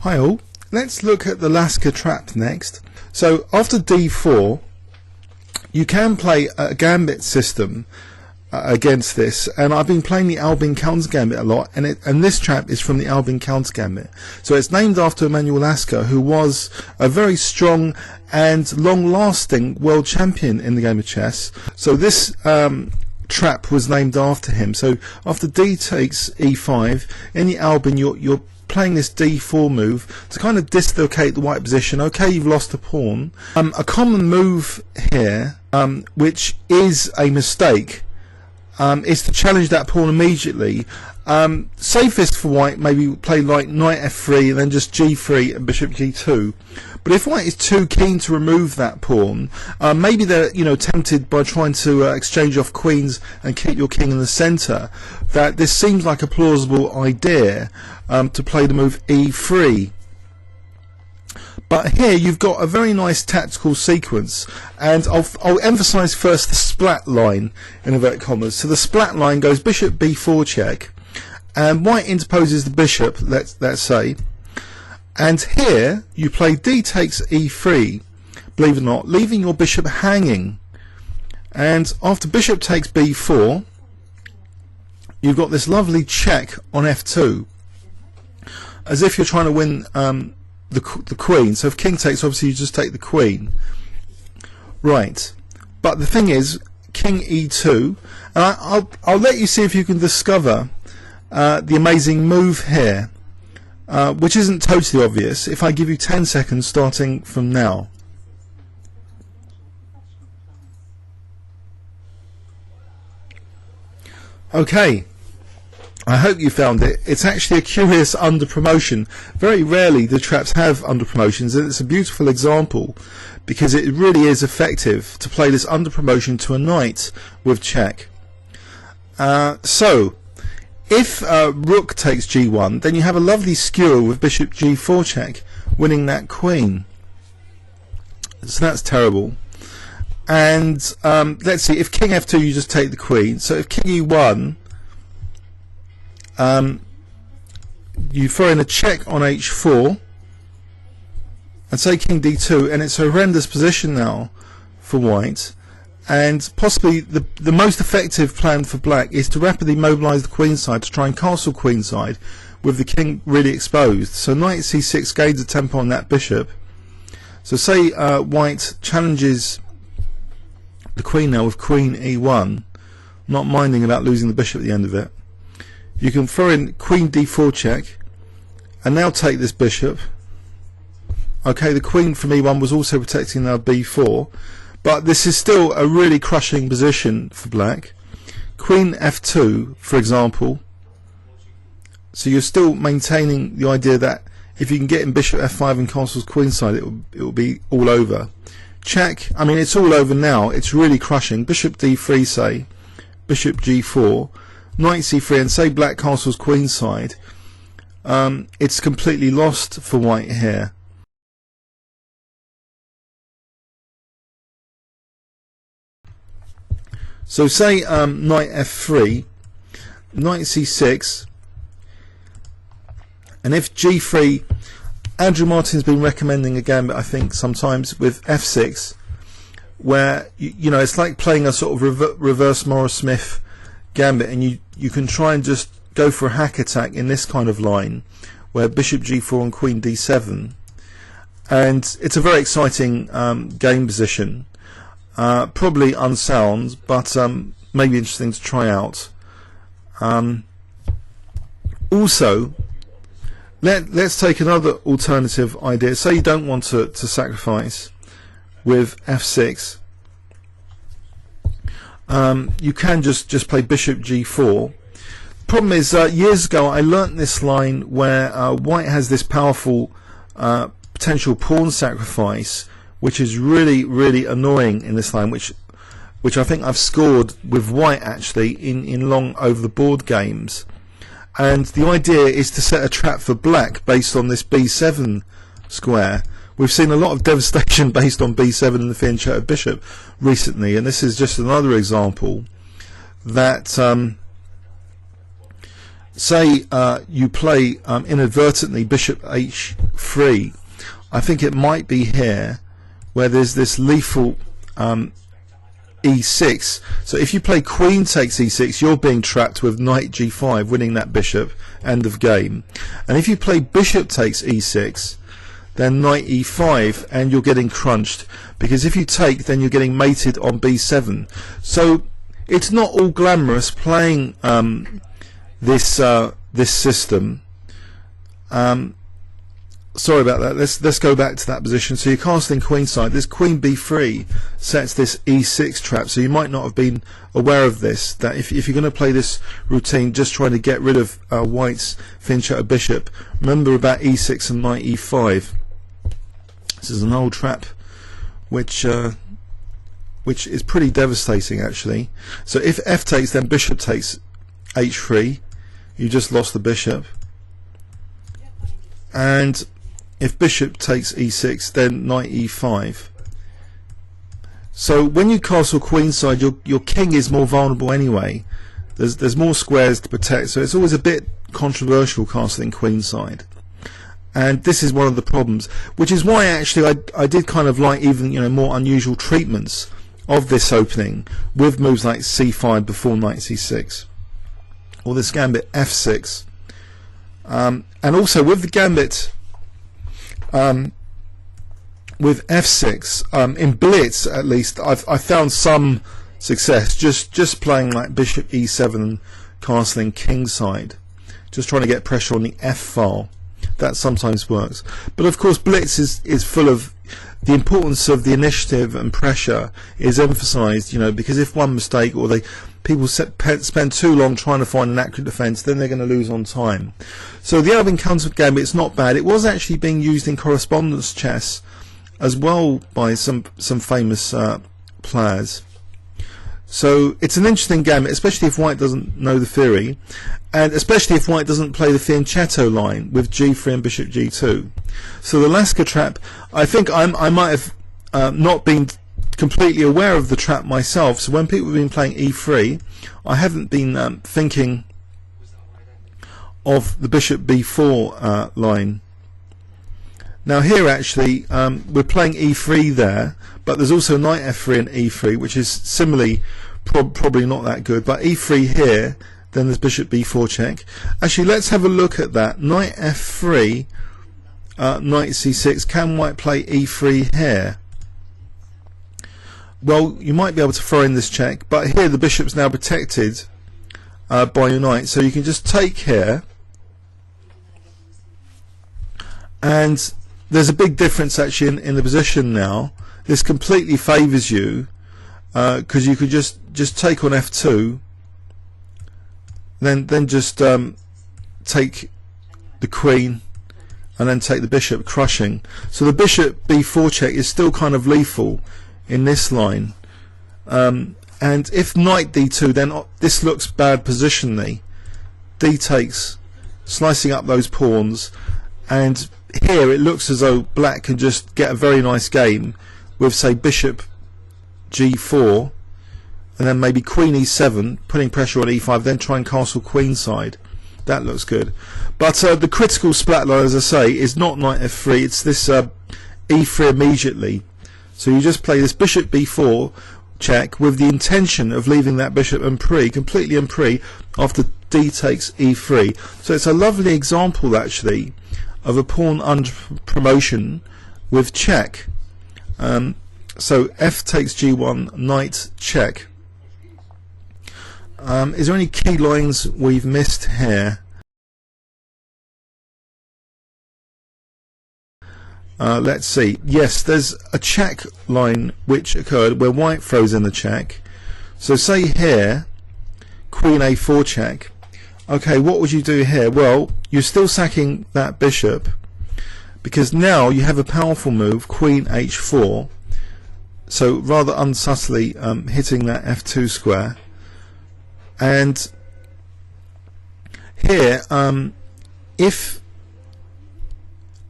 Hi all, let's look at the Lasker trap next. So after d4 you can play a Gambit system against this, and I've been playing the Albin counter Gambit a lot, and this trap is from the Albin counter Gambit. So it's named after Emmanuel Lasker, who was a very strong and long-lasting world champion in the game of chess. So this trap was named after him. So after d takes e5, in the Albin you're playing this d4 move to kind of dislocate the white position. Okay, you've lost a pawn. A common move here, which is a mistake, is to challenge that pawn immediately. Safest for white, maybe play like knight f3 and then just g3 and bishop g2. But if white is too keen to remove that pawn, maybe they're tempted by trying to exchange off queens and keep your king in the center, that this seems like a plausible idea to play the move e3. But here you've got a very nice tactical sequence, and I'll emphasize first the splat line in inverted commas. So the splat line goes bishop b4 check, and white interposes the bishop, let's say, and here you play d takes e3, believe it or not, leaving your bishop hanging. And after bishop takes b4, you've got this lovely check on f2, as if you're trying to win the queen. So if king takes, obviously you just take the queen, right? But the thing is, king e2, and I'll let you see if you can discover the amazing move here, which isn't totally obvious, if I give you 10 seconds starting from now. Okay, I hope you found it. It's actually a curious under promotion. Very rarely do traps have under promotions, and it's a beautiful example because it really is effective to play this under promotion to a knight with check. So if rook takes g1, then you have a lovely skewer with bishop g4 check, winning that queen. So that's terrible. And let's see, if king f2 you just take the queen. So if king e1, you throw in a check on h4 and say king d2, and it's a horrendous position now for white. And possibly the most effective plan for black is to rapidly mobilize the queenside to try and castle queenside with the king really exposed. So knight c6 gains a tempo on that bishop. So say white challenges the queen now with queen e1, not minding about losing the bishop at the end of it. You can throw in queen d4 check and now take this bishop. Okay, the queen from e1 was also protecting now b4, but this is still a really crushing position for black. Queen f2, for example. So you're still maintaining the idea that if you can get in bishop f5 and castles queenside, it will be all over. Check. I mean, it's all over now. It's really crushing. Bishop d3, say, bishop g4, knight c3, and say black castles queenside. It's completely lost for white here. So say knight f3, knight c6, and if g3, Andrew Martin's been recommending a gambit, I think, sometimes with f6, where you know, it's like playing a sort of reverse Morris Smith gambit, and you can try and just go for a hack attack in this kind of line, where bishop g4 and queen d7, and it's a very exciting game position. Probably unsound, but maybe interesting to try out. Also, let's take another alternative idea. Say you don't want to sacrifice with f6. You can just play bishop g4. Problem is, years ago I learnt this line where white has this powerful potential pawn sacrifice, which is really annoying in this line, which I think I've scored with white actually in long over the board games. And the idea is to set a trap for black based on this b7 square. We've seen a lot of devastation based on b7 and the fianchetto bishop recently, and this is just another example that say you play inadvertently bishop h3, I think it might be here where there's this lethal e6. So if you play queen takes e6, you're being trapped with knight g5, winning that bishop, end of game. And if you play bishop takes e6, then knight e5, and you're getting crunched, because if you take, then you're getting mated on b7. So it's not all glamorous playing this system. Sorry about that. Let's go back to that position. So you're casting queenside. This queen b3 sets this e6 trap. So you might not have been aware of this. That if you're going to play this routine, just trying to get rid of white's Finch-out bishop, remember about e6 and knight e5. This is an old trap, which is pretty devastating actually. So if f takes, then bishop takes h3. You just lost the bishop. And if bishop takes e6, then knight e5. So when you castle queenside, your king is more vulnerable anyway. There's more squares to protect, so it's always a bit controversial castling queenside. And this is one of the problems, which is why actually I did kind of like even more unusual treatments of this opening with moves like c5 before knight c6, or this gambit f6. And also with the gambit with f6 in blitz, at least I found some success just playing like bishop e7 and castling kingside, just trying to get pressure on the f file. That sometimes works, but of course blitz is full of the importance of the initiative, and pressure is emphasized, because if one mistake, or people spend too long trying to find an accurate defense, then they're going to lose on time. So the Albin counter gambit is not bad. It was actually being used in correspondence chess as well by some famous players. So it's an interesting gambit, especially if white doesn't know the theory, and especially if white doesn't play the fianchetto line with g3 and bishop g2. So the Lasker trap, I think I might have not been completely aware of the trap myself. So when people have been playing e3, I haven't been thinking of the bishop b4 line. Now here actually we're playing e3 there, but there's also knight f3 and e3, which is similarly probably not that good, but e3 here, then there's bishop b4 check. Actually, let's have a look at that. Knight f3, knight c6. Can white play e3 here? Well, you might be able to throw in this check, but here the bishop's now protected by your knight, so you can just take here, and there's a big difference actually in the position now. This completely favours you, because you could just take on f2, then just take the queen, and then take the bishop, crushing. So the bishop b4 check is still kind of lethal in this line. And if knight d2, then this looks bad positionally. D takes, slicing up those pawns, and here it looks as though black can just get a very nice game with, say, bishop g4, and then maybe queen e7, putting pressure on e5, then try and castle queenside. That looks good. But the critical splat line, as I say, is not knight f3, it's this e3 immediately. So you just play this bishop b4 check with the intention of leaving that bishop en prie, completely en prie, after d takes e3. So it's a lovely example actually of a pawn under promotion with check. So f takes g1, knight check. Is there any key lines we've missed here? Let's see. Yes, there's a check line which occurred where white throws in the check. So say here, queen a4 check. Okay, what would you do here? Well, you're still sacking that bishop, because now you have a powerful move, queen h4. So rather unsubtly hitting that f2 square. And here, if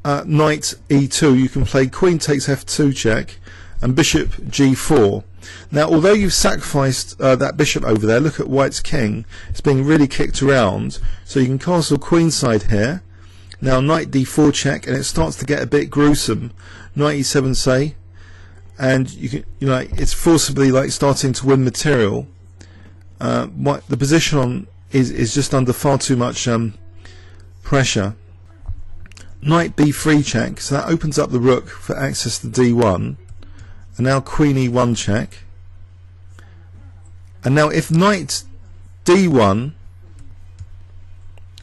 knight e2, you can play queen takes f2 check and bishop g4. Now, although you've sacrificed that bishop over there, look at white's king. It's being really kicked around. So you can castle queenside here. Now knight d4 check, and it starts to get a bit gruesome. Knight e7 say, and you can, it's forcibly like starting to win material. The position on is just under far too much pressure. Knight b3 check, so that opens up the rook for access to d1. And now queen e1 check. And now if knight d1,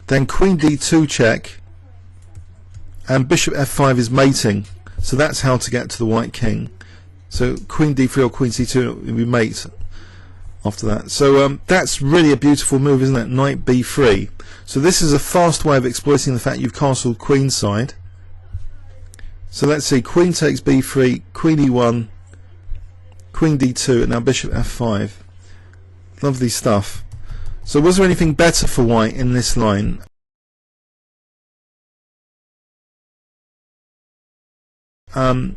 then queen d2 check, and bishop f5 is mating. So that's how to get to the white king. So queen d3 or queen c2 will be mate after that. So that's really a beautiful move, isn't it? Knight b3. So this is a fast way of exploiting the fact you've castled queenside. So let's see, queen takes b3, queen e1, queen d2, and now bishop f5. Lovely stuff. So was there anything better for white in this line?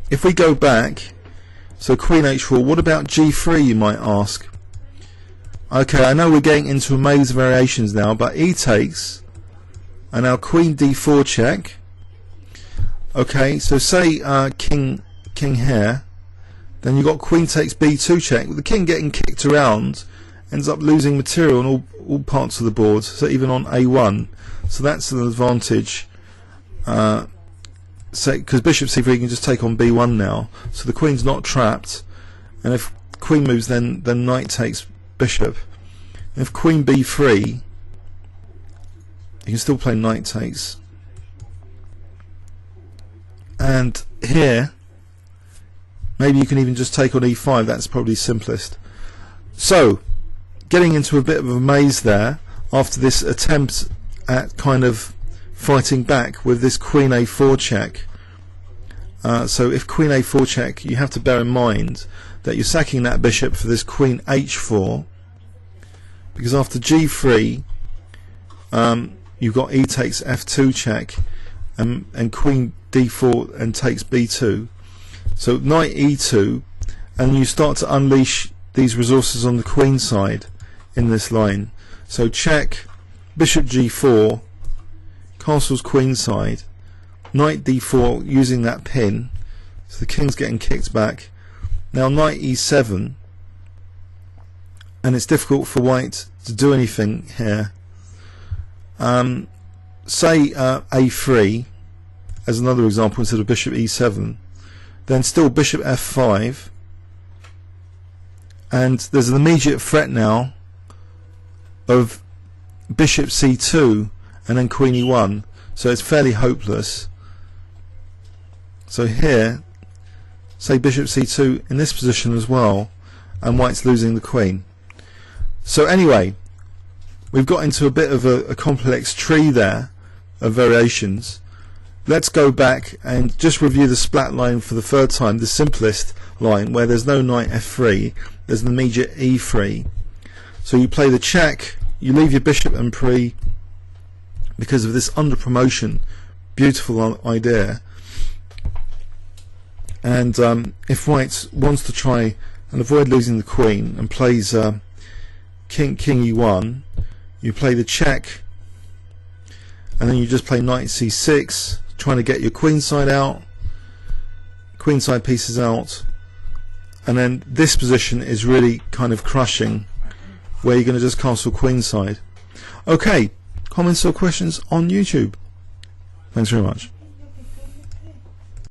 If we go back, so queen h4, what about g3, you might ask? Okay, I know we're getting into a maze of variations now, but e takes, and now queen d4 check. Okay, so say king here, then you've got queen takes b2 check. The king getting kicked around ends up losing material on all parts of the board, so even on a1. So that's an advantage. Because bishop c3 you can just take on b1 now, so the queen's not trapped. And if queen moves, then knight takes bishop. And if queen b3, you can still play knight takes. And here, maybe you can even just take on e5. That's probably simplest. So, getting into a bit of a maze there after this attempt at kind of fighting back with this queen a4 check. So if queen a4 check, you have to bear in mind that you're sacking that bishop for this queen h4, because after g3 you've got e takes f2 check, and queen d4 and takes b2. So knight e2, and you start to unleash these resources on the queen side in this line. So check, bishop g4, castles queen side, knight d4 using that pin, so the king's getting kicked back. Now knight e7, and it's difficult for white to do anything here. Say a3 as another example instead of bishop e7, then still bishop f5, and there's an immediate threat now of bishop c2 and then queen e1, so it's fairly hopeless. So here, say bishop c2 in this position as well, and white's losing the queen. So anyway, we've got into a bit of a complex tree there of variations. Let's go back and just review the splat line for the third time, the simplest line where there's no knight f3, there's an immediate e3. So you play the check, you leave your bishop and pre because of this under promotion. Beautiful idea. And if white wants to try and avoid losing the queen and plays king e1, you play the check, and then you just play knight c6, trying to get your queen side out, queen side pieces out, and then this position is really kind of crushing, where you're going to just castle queen side. Okay, comments or questions on YouTube? Thanks very much.